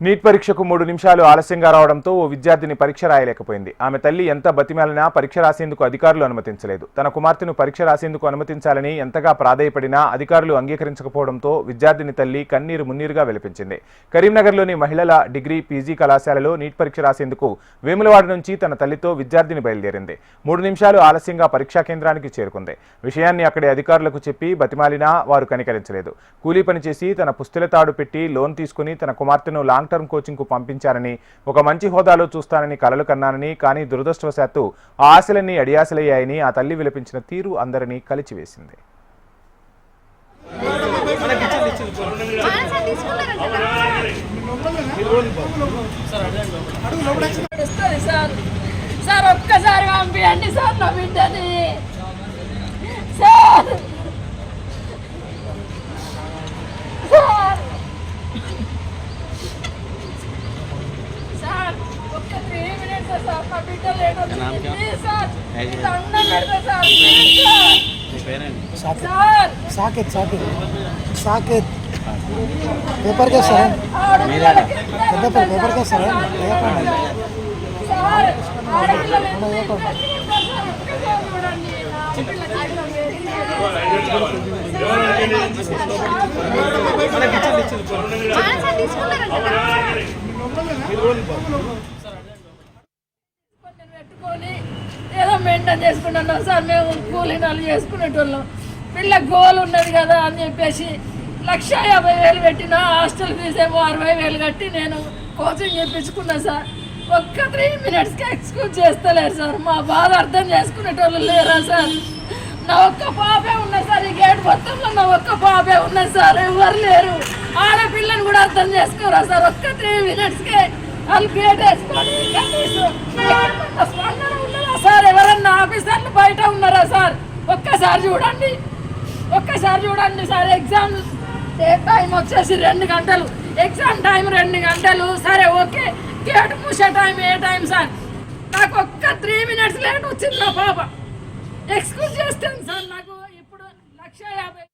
Neat పరీక్షకు 3 నిమిషాలు ఆలస్యంగా రావడంతో ఓ విద్యార్థిని పరీక్ష రాయలేకపోయింది. ఆమె తల్లి ఎంత బతిమాలినా పరీక్ష రాసేందుకు అధికారులు అనుమతించలేదు. తన కుమార్తెను పరీక్ష రాసేందుకు అనుమతించాలని ఎంతగా ప్రాధేయపడినా అధికారులు అంగీకరించకపోవడంతో విద్యార్థిని తల్లి కన్నీరు మున్నీరుగా వెలిపించింది. కరీంనగర్లోని మహిళల డిగ్రీ పీజీ కళాశాలలో నీట్ పరీక్ష రాసేందుకు వేములవాడ నుంచి తన తల్లితో విద్యార్థిని బయలుదేరింది. 3 నిమిషాలు ఆలస్యంగా పరీక్షా కేంద్రానికి చేరుకుంది. విషయాన్ని అక్కడి అధికారులకు చెప్పి బతిమాలినా వారు కనికరించలేదు. కూలీ పని చేసి తన పుస్తెల తాడు పెట్టి లోన్ తీసుకుని తన కుమార్తెను లాంగ్ టర్మ్ కోచింగ్ కు పంపించారని, ఒక మంచి హోదాలో చూస్తానని కలలు కన్నానని, కానీ దురదృష్టవశాత్తు ఆ ఆశలన్నీ అడియాసలయ్యాయని ఆ తల్లి విలపించిన తీరు అందరినీ కలిచివేసింది. సార్ ఒక్కసారి పంపియండి సార్ నా బిడ్డని. సార్ సార్ ఒక్క 3 మినిట్స్ సార్ నా బిడ్డ లేడు sir. Sir Saket Saket Saket paper కే సార్ పేపర్ కే సార్ పెట్టుకొని ఏదో మెయింటైన్ చేసుకుంటున్నాం సార్. మేము కూలీనాలు చేసుకునేటోళ్ళం. పిల్ల గోల్ ఉన్నది కదా అని చెప్పేసి 1,50,000 పెట్టిన హాస్టల్ ఫీజు ఏమో 60,000 కట్టి నేను కోచింగ్ చేయించుకున్నా సార్. ఒక్క 3 మినిట్స్కి ఎక్స్క్యూజ్ చేస్తలేరు సార్. మా బాధ అర్థం చేసుకునేటోళ్ళు లేరా సార్? నా ఒక్క పాపే ఉన్నది సార్. ఈ గేట్ మొత్తంలో నా ఒక్క పాపే ఉన్నది సార్. ఎవరు లేరు. ఆడపిల్లని కూడా అర్థం చేసుకోరా సార్? ఒక్క 3 మినిట్స్కే వాళ్ళు గేట్ వేసుకొని స్పందన ఉన్నదా సార్? ఎవరన్నా ఆఫీసర్లు బయట ఉన్నారా సార్? ఒక్కసారి చూడండి, ఒక్కసారి చూడండి సార్. ఎగ్జామ్ టైం వచ్చేసి 2 గంటలు, ఎగ్జామ్ టైం 2 గంటలు. సరే ఓకే, గేట్ మూసే టైం ఏ టైం సార్? నాకు ఒక్క 3 మినిట్స్ లేట్ వచ్చింది నా పాప. ఎక్స్క్యూజ్ చేస్తాను సార్. నాకు ఇప్పుడు 1,50,000